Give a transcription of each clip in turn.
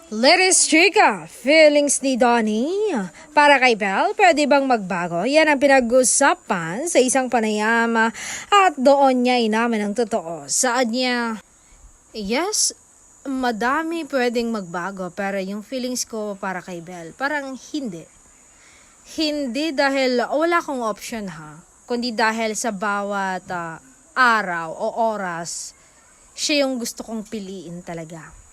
Ladies Chica, feelings ni Donnie para kay Belle, pwede bang magbago? Yan ang pinag-usapan sa isang panayama at doon niya inamin ang totoo. Saan niya, yes, madami pwedeng magbago pero yung feelings ko para kay Belle, parang hindi. Hindi dahil wala akong option kundi dahil sa bawat araw o oras, siya yung gusto kong piliin talaga.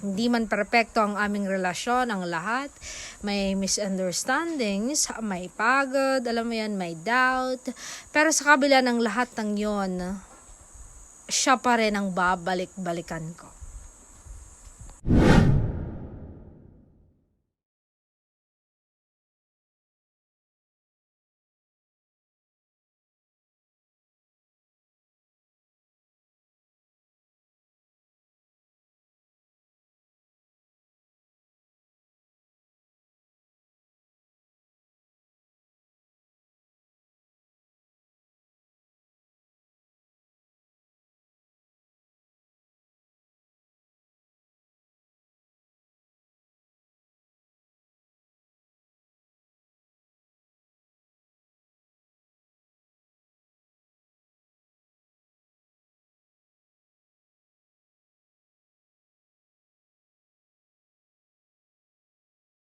Hindi man perpekto ang aming relasyon, ang lahat. May misunderstandings, may pagod, alam mo yan, may doubt. Pero sa kabila ng lahat ng yon, siya pa rin ang babalik-balikan ko.